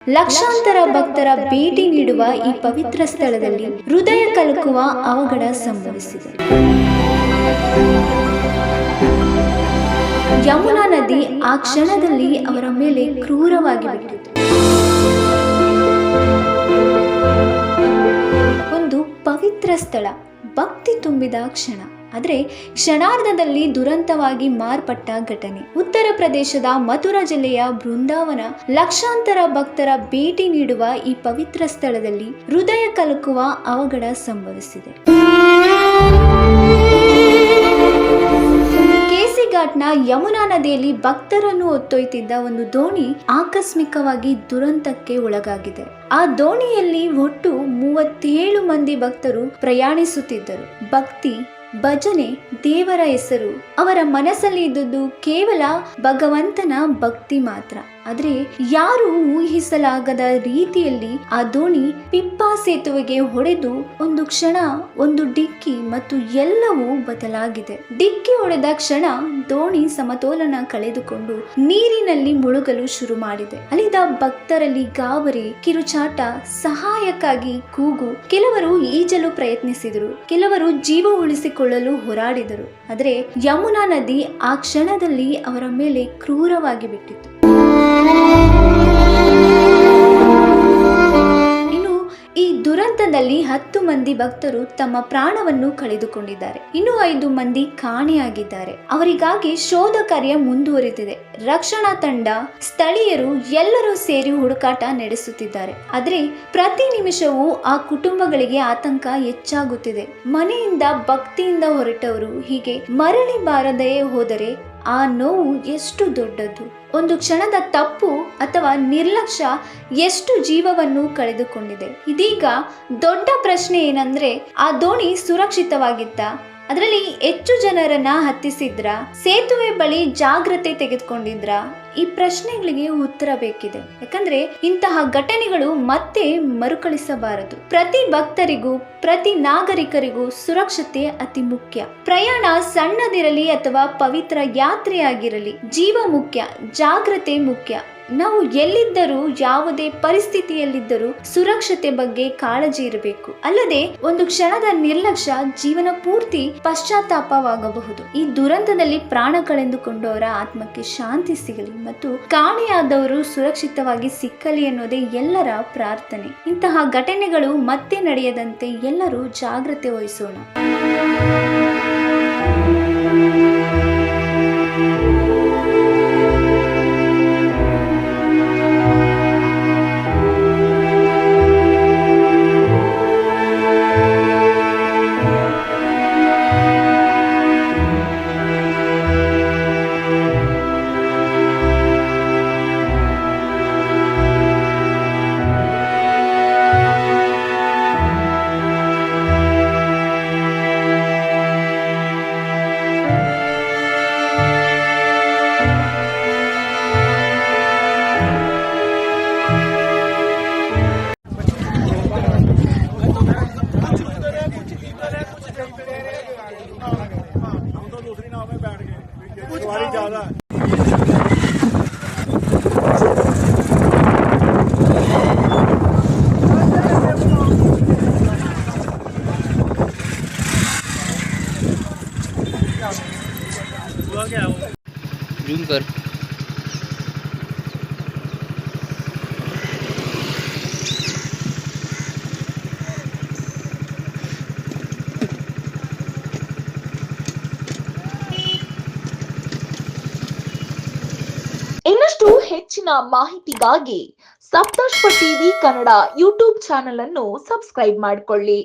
ಲಕ್ಷಾಂತರ ಭಕ್ತರ ಭೇಟಿ ನೀಡುವ ಈ ಪವಿತ್ರ ಸ್ಥಳದಲ್ಲಿ ಹೃದಯ ಕಲಕುವ ಅವಘಡ ಸಂಭವಿಸಿದೆ. ಯಮುನಾ ನದಿ ಆ ಕ್ಷಣದಲ್ಲಿ ಅವರ ಮೇಲೆ ಕ್ರೂರವಾಗಿ ಬಿಟ್ಟಿತು. ಒಂದು ಪವಿತ್ರ ಸ್ಥಳ, ಭಕ್ತಿ ತುಂಬಿದ ಕ್ಷಣ, ಆದರೆ ಕ್ಷಣಾರ್ಧದಲ್ಲಿ ದುರಂತವಾಗಿ ಮಾರ್ಪಟ್ಟ ಘಟನೆ. ಉತ್ತರ ಪ್ರದೇಶದ ಮಥುರಾ ಜಿಲ್ಲೆಯ ಬೃಂದಾವನ ಲಕ್ಷಾಂತರ ಭಕ್ತರ ಭೇಟಿ ನೀಡುವ ಈ ಪವಿತ್ರ ಸ್ಥಳದಲ್ಲಿ ಹೃದಯ ಕಲಕುವ ಅವಘಡ ಸಂಭವಿಸಿದೆ. ಕೇಸಿಘಾಟ್ನ ಯಮುನಾ ನದಿಯಲ್ಲಿ ಭಕ್ತರನ್ನು ಹೊತ್ತೊಯ್ತಿದ್ದ ಒಂದು ದೋಣಿ ಆಕಸ್ಮಿಕವಾಗಿ ದುರಂತಕ್ಕೆ ಒಳಗಾಗಿದೆ. ಆ ದೋಣಿಯಲ್ಲಿ ಒಟ್ಟು 37 ಮಂದಿ ಭಕ್ತರು ಪ್ರಯಾಣಿಸುತ್ತಿದ್ದರು. ಭಕ್ತಿ, ಭಜನೆ, ದೇವರ ಹೆಸರು, ಅವರ ಮನಸ್ಸಲ್ಲಿ ಇದ್ದುದು ಕೇವಲ ಭಗವಂತನ ಭಕ್ತಿ ಮಾತ್ರ. ಆದ್ರೆ ಯಾರು ಊಹಿಸಲಾಗದ ರೀತಿಯಲ್ಲಿ ಆ ದೋಣಿ ಪಿಪ್ಪಾ ಸೇತುವೆಗೆ ಹೊಡೆದು ಒಂದು ಕ್ಷಣ ಒಂದು ಡಿಕ್ಕಿ ಮತ್ತು ಎಲ್ಲವೂ ಬದಲಾಗಿದೆ. ಡಿಕ್ಕಿ ಹೊಡೆದ ಕ್ಷಣ ದೋಣಿ ಸಮತೋಲನ ಕಳೆದುಕೊಂಡು ನೀರಿನಲ್ಲಿ ಮುಳುಗಲು ಶುರು ಮಾಡಿದೆ. ಅಲ್ಲಿದ್ದ ಭಕ್ತರಲ್ಲಿ ಗಾಬರಿ, ಕಿರುಚಾಟ, ಸಹಾಯಕ್ಕಾಗಿ ಕೂಗು. ಕೆಲವರು ಈಜಲು ಪ್ರಯತ್ನಿಸಿದರು, ಕೆಲವರು ಜೀವ ಉಳಿಸಿಕೊಳ್ಳಲು ಹೋರಾಡಿದರು. ಆದರೆ ಯಮುನಾ ನದಿ ಆ ಕ್ಷಣದಲ್ಲಿ ಅವರ ಮೇಲೆ ಕ್ರೂರವಾಗಿ ಬಿಟ್ಟಿತು. ಇನ್ನು ಈ ದುರಂತದಲ್ಲಿ 10 ಮಂದಿ ಭಕ್ತರು ತಮ್ಮ ಪ್ರಾಣವನ್ನು ಕಳೆದುಕೊಂಡಿದ್ದಾರೆ. ಇನ್ನು 5 ಮಂದಿ ಕಾಣೆಯಾಗಿದ್ದಾರೆ. ಅವರಿಗಾಗಿ ಶೋಧ ಕಾರ್ಯ ಮುಂದುವರಿದಿದೆ. ರಕ್ಷಣಾ ತಂಡ, ಸ್ಥಳೀಯರು ಎಲ್ಲರೂ ಸೇರಿ ಹುಡುಕಾಟ ನಡೆಸುತ್ತಿದ್ದಾರೆ. ಆದರೆ ಪ್ರತಿ ನಿಮಿಷವೂ ಆ ಕುಟುಂಬಗಳಿಗೆ ಆತಂಕ ಹೆಚ್ಚಾಗುತ್ತಿದೆ. ಮನೆಯಿಂದ ಭಕ್ತಿಯಿಂದ ಹೊರಟವರು ಹೀಗೆ ಮರಳಿ ಬಾರದೇ ಹೋದರೆ ಆ ನೋವು ಎಷ್ಟು ದೊಡ್ಡದು. ಒಂದು ಕ್ಷಣದ ತಪ್ಪು ಅಥವಾ ನಿರ್ಲಕ್ಷ್ಯ ಎಷ್ಟು ಜೀವವನ್ನು ಕಳೆದುಕೊಂಡಿದೆ. ಇದೀಗ ದೊಡ್ಡ ಪ್ರಶ್ನೆ ಏನಂದ್ರೆ, ಆ ದೋಣಿ ಸುರಕ್ಷಿತವಾಗಿತ್ತ? ಅದರಲ್ಲಿ ಹೆಚ್ಚು ಜನರನ್ನ ಹತ್ತಿಸಿದ್ರ? ಸೇತುವೆ ಬಳಿ ಜಾಗ್ರತೆ ತೆಗೆದುಕೊಂಡಿದ್ರ? ಈ ಪ್ರಶ್ನೆಗಳಿಗೆ ಉತ್ತರ ಬೇಕಿದೆ. ಯಾಕಂದ್ರೆ ಇಂತಹ ಘಟನೆಗಳು ಮತ್ತೆ ಮರುಕಳಿಸಬಾರದು. ಪ್ರತಿ ಭಕ್ತರಿಗೂ, ಪ್ರತಿ ನಾಗರಿಕರಿಗೂ ಸುರಕ್ಷತೆ ಅತಿ ಮುಖ್ಯ. ಪ್ರಯಾಣ ಸಣ್ಣದಿರಲಿ ಅಥವಾ ಪವಿತ್ರ ಯಾತ್ರೆಯಾಗಿರಲಿ, ಜೀವ ಮುಖ್ಯ, ಜಾಗ್ರತೆ ಮುಖ್ಯ. ನಾವು ಎಲ್ಲಿದ್ದರೂ, ಯಾವುದೇ ಪರಿಸ್ಥಿತಿಯಲ್ಲಿದ್ದರೂ ಸುರಕ್ಷತೆ ಬಗ್ಗೆ ಕಾಳಜಿ ಇರಬೇಕು. ಅಲ್ಲದೆ ಒಂದು ಕ್ಷಣದ ನಿರ್ಲಕ್ಷ್ಯ ಜೀವನ ಪೂರ್ತಿ ಪಶ್ಚಾತ್ತಾಪವಾಗಬಹುದು. ಈ ದುರಂತದಲ್ಲಿ ಪ್ರಾಣ ಕಳೆದುಕೊಂಡವರ ಆತ್ಮಕ್ಕೆ ಶಾಂತಿ ಸಿಗಲಿ ಮತ್ತು ಕಾಣೆಯಾದವರು ಸುರಕ್ಷಿತವಾಗಿ ಸಿಕ್ಕಲಿ ಅನ್ನೋದೇ ಎಲ್ಲರ ಪ್ರಾರ್ಥನೆ. ಇಂತಹ ಘಟನೆಗಳು ಮತ್ತೆ ನಡೆಯದಂತೆ ಎಲ್ಲರೂ ಜಾಗ್ರತೆ ವಹಿಸೋಣ. जूम कर. ಇನ್ನಷ್ಟು ಹೆಚ್ಚಿನ ಮಾಹಿತಿಗಾಗಿ ಸಪ್ತರ್ಷಿ ಟಿವಿ ಕನ್ನಡ ಯೂಟ್ಯೂಬ್ ಚಾನೆಲ್ ಅನ್ನು ಸಬ್ಸ್ಕ್ರೈಬ್ ಮಾಡಿಕೊಳ್ಳಿ.